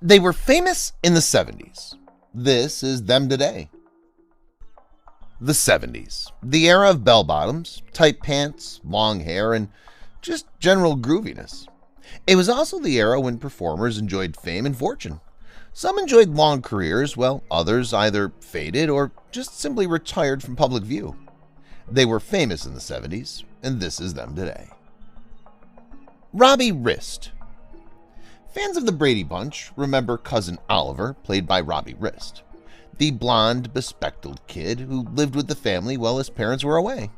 They were famous in the 70s. This is them today. The 70s, the era of bell-bottoms, tight pants, long hair, and just general grooviness. It was also the era when performers enjoyed fame and fortune. Some enjoyed long careers, while others either faded or just simply retired from public view. They were famous in the 70s, and this is them today. Robbie Rist. Fans of the Brady Bunch remember Cousin Oliver, played by Robbie Rist, the blonde, bespectacled kid who lived with the family while his parents were away.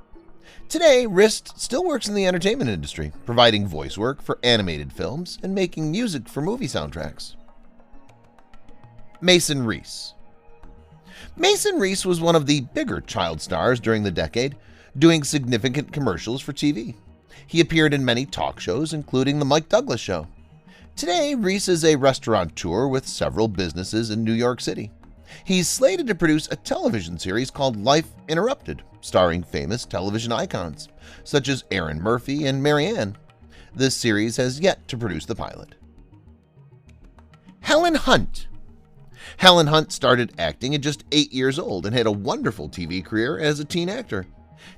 Today, Rist still works in the entertainment industry, providing voice work for animated films and making music for movie soundtracks. Mason Reese. Mason Reese was one of the bigger child stars during the decade, doing significant commercials for TV. He appeared in many talk shows, including The Mike Douglas Show. Today, Reese is a restaurateur with several businesses in New York City. He's slated to produce a television series called Life Interrupted, starring famous television icons, such as Erin Murphy and Marianne. This series has yet to produce the pilot. Helen Hunt. Helen Hunt started acting at just 8 years old and had a wonderful TV career as a teen actor.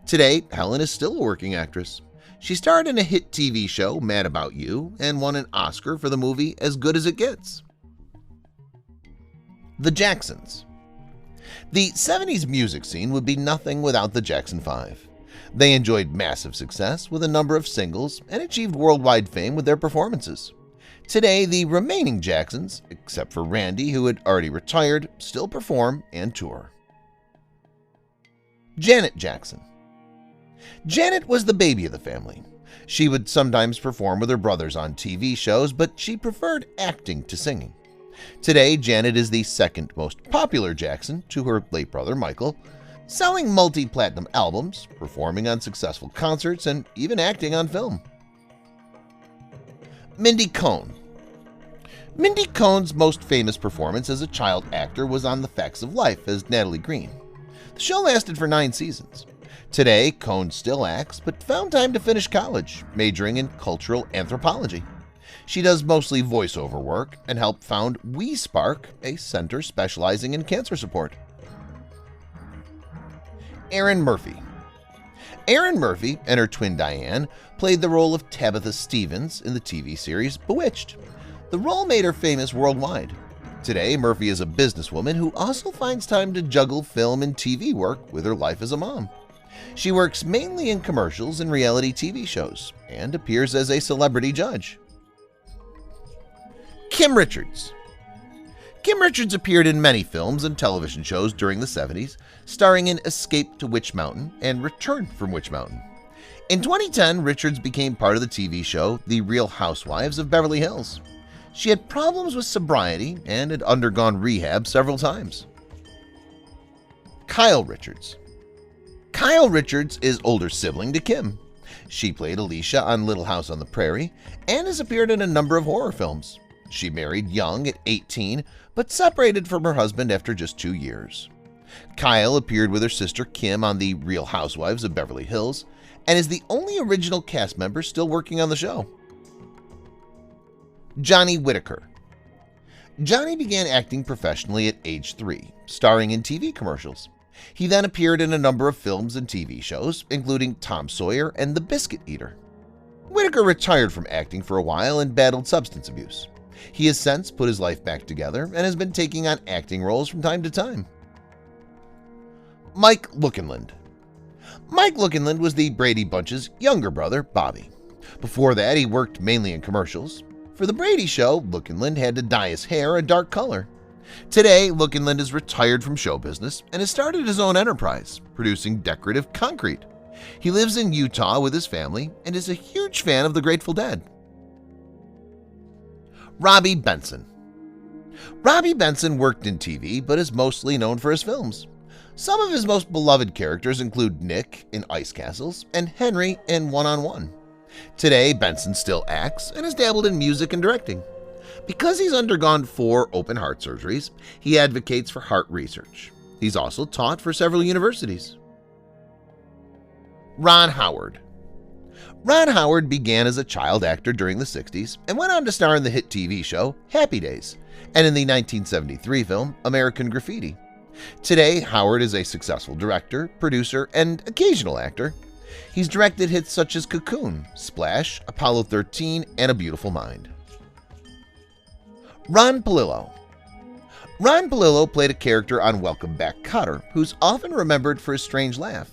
Today, Helen is still a working actress. She starred in a hit TV show, Mad About You, and won an Oscar for the movie As Good as It Gets. The Jacksons. The 70s music scene would be nothing without the Jackson 5. They enjoyed massive success with a number of singles and achieved worldwide fame with their performances. Today, the remaining Jacksons, except for Randy, who had already retired, still perform and tour. Janet Jackson. Janet was the baby of the family. She would sometimes perform with her brothers on TV shows, but she preferred acting to singing. Today, Janet is the second most popular Jackson to her late brother Michael, selling multi-platinum albums, performing on successful concerts, and even acting on film. Mindy Cohn. Mindy Cohn's most famous performance as a child actor was on The Facts of Life as Natalie Green. The show lasted for 9 seasons. Today, Cohn still acts, but found time to finish college, majoring in cultural anthropology. She does mostly voiceover work and helped found We Spark, a center specializing in cancer support. Erin Murphy. Erin Murphy and her twin Diane played the role of Tabitha Stevens in the TV series Bewitched. The role made her famous worldwide. Today, Murphy is a businesswoman who also finds time to juggle film and TV work with her life as a mom. She works mainly in commercials and reality TV shows and appears as a celebrity judge. Kim Richards. Kim Richards appeared in many films and television shows during the 70s, starring in Escape to Witch Mountain and Return from Witch Mountain. In 2010, Richards became part of the TV show The Real Housewives of Beverly Hills. She had problems with sobriety and had undergone rehab several times. Kyle Richards. Kyle Richards is older sibling to Kim. She played Alicia on Little House on the Prairie and has appeared in a number of horror films. She married young at 18, but separated from her husband after just 2 years. Kyle appeared with her sister Kim on The Real Housewives of Beverly Hills and is the only original cast member still working on the show. Johnny Whitaker. Johnny began acting professionally at age 3, starring in TV commercials. He then appeared in a number of films and TV shows, including Tom Sawyer and The Biscuit Eater. Whitaker retired from acting for a while and battled substance abuse. He has since put his life back together and has been taking on acting roles from time to time. Mike Lookinland. Mike Lookinland was the Brady Bunch's younger brother, Bobby. Before that, he worked mainly in commercials. For The Brady Show, Lookinland had to dye his hair a dark color. Today, Lookinland is retired from show business and has started his own enterprise, producing decorative concrete. He lives in Utah with his family and is a huge fan of the Grateful Dead. Robbie Benson. Robbie Benson worked in TV but is mostly known for his films. Some of his most beloved characters include Nick in Ice Castles and Henry in One-on-One. Today, Benson still acts and has dabbled in music and directing. Because he's undergone 4 open heart surgeries, he advocates for heart research. He's also taught for several universities. Ron Howard. Ron Howard began as a child actor during the 60s and went on to star in the hit TV show Happy Days and in the 1973 film American Graffiti. Today, Howard is a successful director, producer, and occasional actor. He's directed hits such as Cocoon, Splash, Apollo 13, and A Beautiful Mind. Ron Palillo. Ron Palillo played a character on Welcome Back, Kotter, who's often remembered for his strange laugh.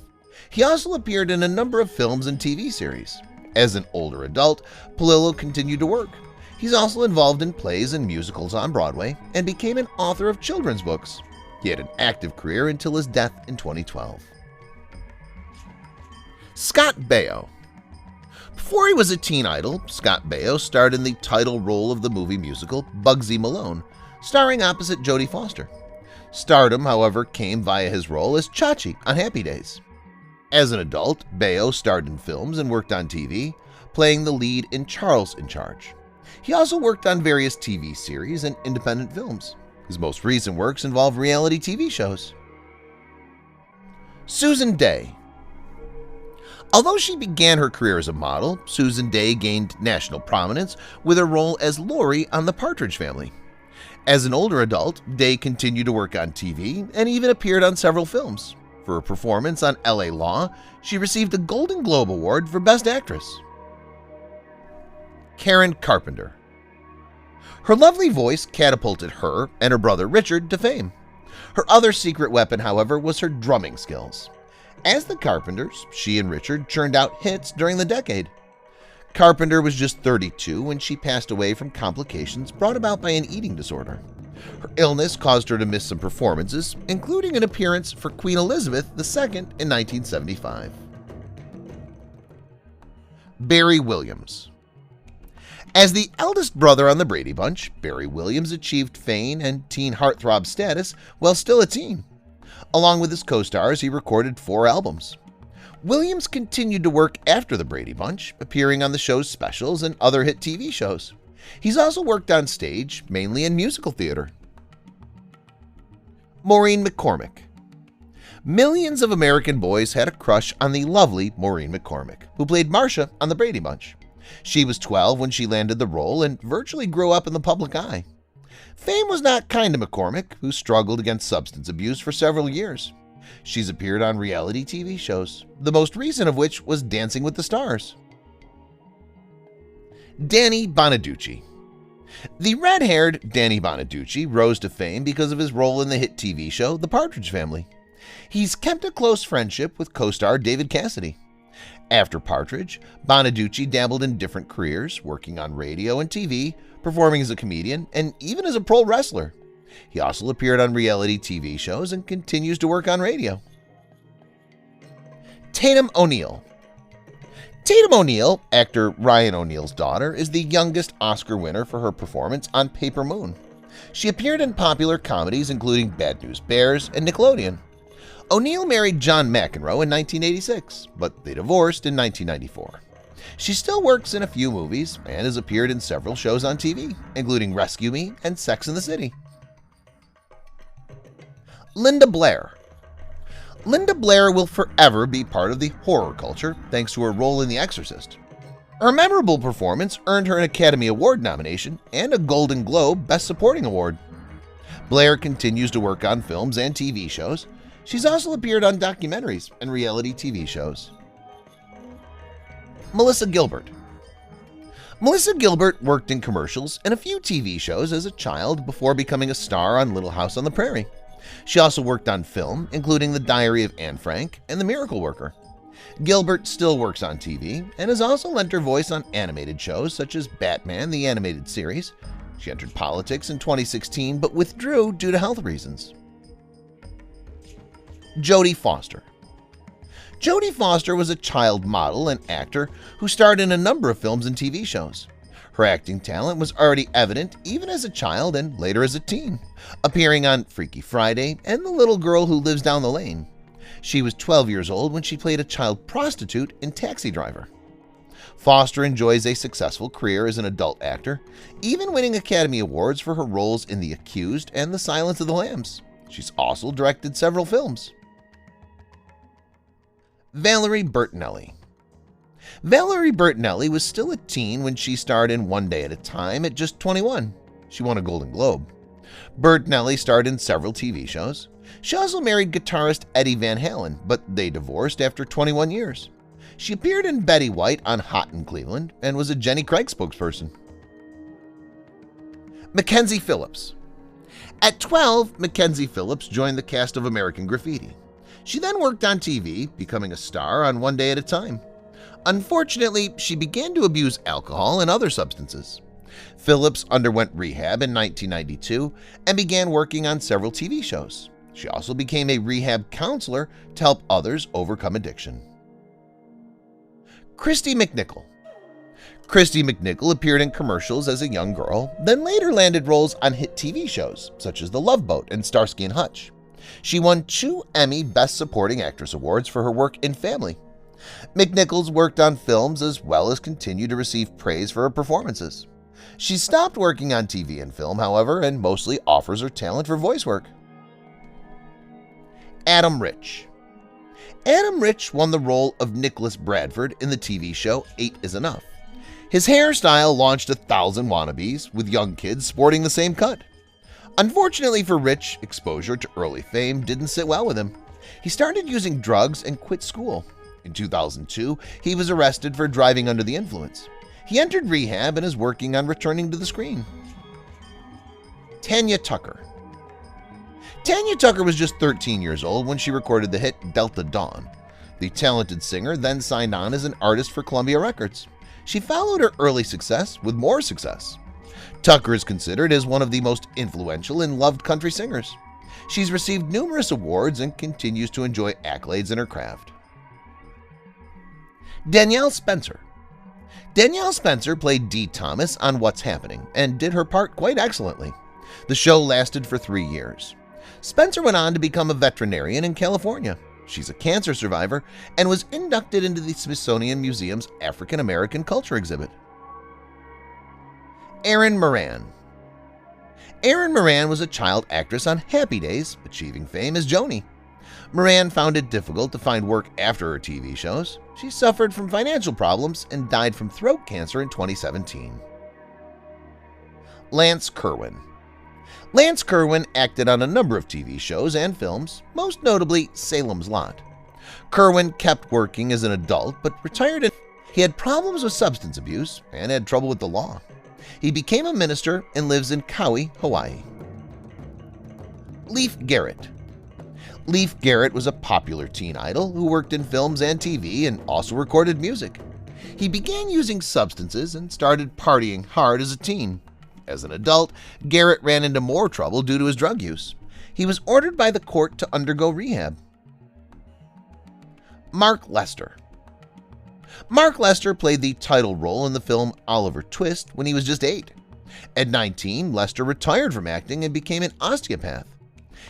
He also appeared in a number of films and TV series. As an older adult, Palillo continued to work. He's also involved in plays and musicals on Broadway and became an author of children's books. He had an active career until his death in 2012. Scott Baio. Before he was a teen idol, Scott Baio starred in the title role of the movie musical Bugsy Malone, starring opposite Jodie Foster. Stardom, however, came via his role as Chachi on Happy Days. As an adult, Baio starred in films and worked on TV, playing the lead in Charles in Charge. He also worked on various TV series and independent films. His most recent works involve reality TV shows. Susan Dey. Although she began her career as a model, Susan Dey gained national prominence with her role as Lori on The Partridge Family. As an older adult, Dey continued to work on TV and even appeared on several films. For her performance on LA Law, she received a Golden Globe Award for Best Actress. Karen Carpenter. Her lovely voice catapulted her and her brother Richard to fame. Her other secret weapon, however, was her drumming skills. As the Carpenters, she and Richard churned out hits during the decade. Carpenter was just 32 when she passed away from complications brought about by an eating disorder. Her illness caused her to miss some performances, including an appearance for Queen Elizabeth II in 1975. Barry Williams. As the eldest brother on the Brady Bunch, Barry Williams achieved fame and teen heartthrob status while still a teen. Along with his co-stars, he recorded 4 albums. Williams continued to work after the Brady Bunch, appearing on the show's specials and other hit TV shows. He's also worked on stage, mainly in musical theater. Maureen McCormick. Millions of American boys had a crush on the lovely Maureen McCormick, who played Marcia on the Brady Bunch. She was 12 when she landed the role and virtually grew up in the public eye. Fame was not kind to McCormick, who struggled against substance abuse for several years. She's appeared on reality TV shows, the most recent of which was Dancing with the Stars. Danny Bonaducci. The red-haired Danny Bonaducci rose to fame because of his role in the hit TV show The Partridge Family. He's kept a close friendship with co-star David Cassidy. After Partridge, Bonaducci dabbled in different careers, working on radio and TV, performing as a comedian, and even as a pro wrestler. He also appeared on reality TV shows and continues to work on radio. Tatum O'Neal. Tatum O'Neal, actor Ryan O'Neal's daughter, is the youngest Oscar winner for her performance on Paper Moon. She appeared in popular comedies including Bad News Bears and Nickelodeon. O'Neal married John McEnroe in 1986, but they divorced in 1994. She still works in a few movies and has appeared in several shows on TV, including Rescue Me and Sex and the City. Linda Blair. Linda Blair will forever be part of the horror culture thanks to her role in The Exorcist. Her memorable performance earned her an Academy Award nomination and a Golden Globe Best Supporting Award. Blair continues to work on films and TV shows. She's also appeared on documentaries and reality TV shows. Melissa Gilbert. Melissa Gilbert worked in commercials and a few TV shows as a child before becoming a star on Little House on the Prairie. She also worked on film, including The Diary of Anne Frank and The Miracle Worker. Gilbert still works on TV and has also lent her voice on animated shows such as Batman the Animated Series. She entered politics in 2016 but withdrew due to health reasons. Jodie Foster. Jodie Foster was a child model and actor who starred in a number of films and TV shows. Her acting talent was already evident even as a child and later as a teen, appearing on Freaky Friday and The Little Girl Who Lives Down the Lane. She was 12 years old when she played a child prostitute in Taxi Driver. Foster enjoys a successful career as an adult actor, even winning Academy Awards for her roles in The Accused and The Silence of the Lambs. She's also directed several films. Valerie Bertinelli. Valerie Bertinelli was still a teen when she starred in One Day at a Time at just 21. She won a Golden Globe. Bertinelli starred in several TV shows. She also married guitarist Eddie Van Halen, but they divorced after 21 years. She appeared in Betty White on Hot in Cleveland and was a Jenny Craig spokesperson. Mackenzie Phillips. At 12, Mackenzie Phillips joined the cast of American Graffiti. She then worked on TV, becoming a star on One Day at a Time. Unfortunately, she began to abuse alcohol and other substances. Phillips underwent rehab in 1992 and began working on several TV shows. She also became a rehab counselor to help others overcome addiction. Christy McNichol. Christy McNichol appeared in commercials as a young girl, then later landed roles on hit TV shows such as The Love Boat and Starsky & Hutch. She won 2 Emmy Best Supporting Actress awards for her work in Family. McNichols worked on films as well as continued to receive praise for her performances. She stopped working on TV and film, however, and mostly offers her talent for voice work. Adam Rich. Adam Rich won the role of Nicholas Bradford in the TV show 8 is Enough. His hairstyle launched 1,000 wannabes, with young kids sporting the same cut. Unfortunately for Rich, exposure to early fame didn't sit well with him. He started using drugs and quit school. In 2002, he was arrested for driving under the influence. He entered rehab and is working on returning to the screen. Tanya Tucker. Tanya Tucker was just 13 years old when she recorded the hit Delta Dawn. The talented singer then signed on as an artist for Columbia Records. She followed her early success with more success. Tucker is considered as one of the most influential and loved country singers. She's received numerous awards and continues to enjoy accolades in her craft. Danielle Spencer. Danielle Spencer played Dee Thomas on What's Happening and did her part quite excellently. The show lasted for 3 years. Spencer went on to become a veterinarian in California. She's a cancer survivor and was inducted into the Smithsonian Museum's African American Culture exhibit. Erin Moran. Erin Moran was a child actress on Happy Days, achieving fame as Joni. Moran found it difficult to find work after her TV shows. She suffered from financial problems and died from throat cancer in 2017. Lance Kerwin. Lance Kerwin acted on a number of TV shows and films, most notably Salem's Lot. Kerwin kept working as an adult but retired. He had problems with substance abuse and had trouble with the law. He became a minister and lives in Kauai, Hawaii. Leif Garrett. Leif Garrett was a popular teen idol who worked in films and TV and also recorded music. He began using substances and started partying hard as a teen. As an adult, Garrett ran into more trouble due to his drug use. He was ordered by the court to undergo rehab. Mark Lester. Mark Lester played the title role in the film Oliver Twist when he was just 8. At 19, Lester retired from acting and became an osteopath.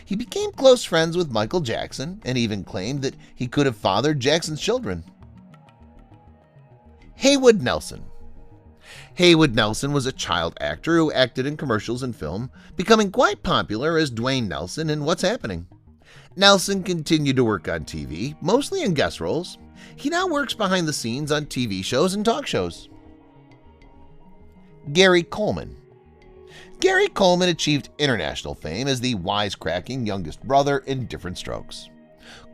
He became close friends with Michael Jackson and even claimed that he could have fathered Jackson's children. Haywood Nelson. Haywood Nelson was a child actor who acted in commercials and film, becoming quite popular as Dwayne Nelson in What's Happening. Nelson continued to work on TV, mostly in guest roles. He now works behind the scenes on TV shows and talk shows. Gary Coleman. Gary Coleman achieved international fame as the wisecracking youngest brother in Different Strokes.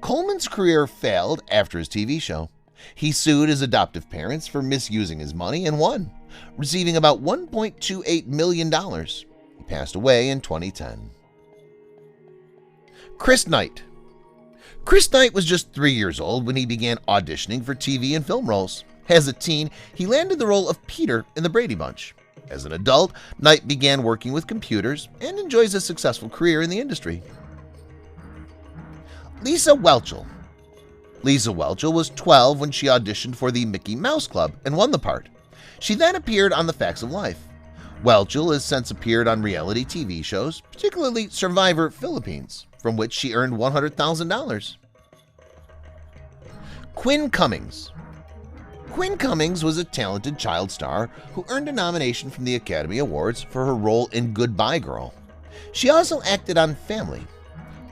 Coleman's career failed after his TV show. He sued his adoptive parents for misusing his money and won, receiving about $1.28 million. He passed away in 2010. Chris Knight. Chris Knight was just 3 years old when he began auditioning for TV and film roles. As a teen, he landed the role of Peter in The Brady Bunch. As an adult, Knight began working with computers and enjoys a successful career in the industry. Lisa Whelchel. Lisa Whelchel was 12 when she auditioned for the Mickey Mouse Club and won the part. She then appeared on The Facts of Life. Whelchel has since appeared on reality TV shows, particularly Survivor Philippines, from which she earned $100,000. Quinn Cummings. Quinn Cummings was a talented child star who earned a nomination from the Academy Awards for her role in Goodbye Girl. She also acted on Family.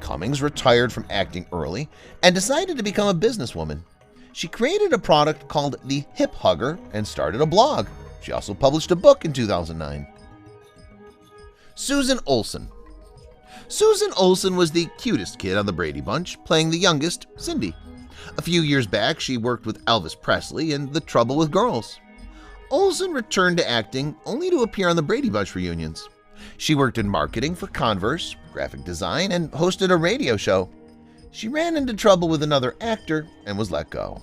Cummings retired from acting early and decided to become a businesswoman. She created a product called the Hip Hugger and started a blog. She also published a book in 2009. Susan Olsen. Susan Olsen was the cutest kid on the Brady Bunch, playing the youngest, Cindy. A few years back, she worked with Elvis Presley in The Trouble with Girls. Olsen returned to acting only to appear on the Brady Bunch reunions. She worked in marketing for Converse, graphic design, and hosted a radio show. She ran into trouble with another actor and was let go.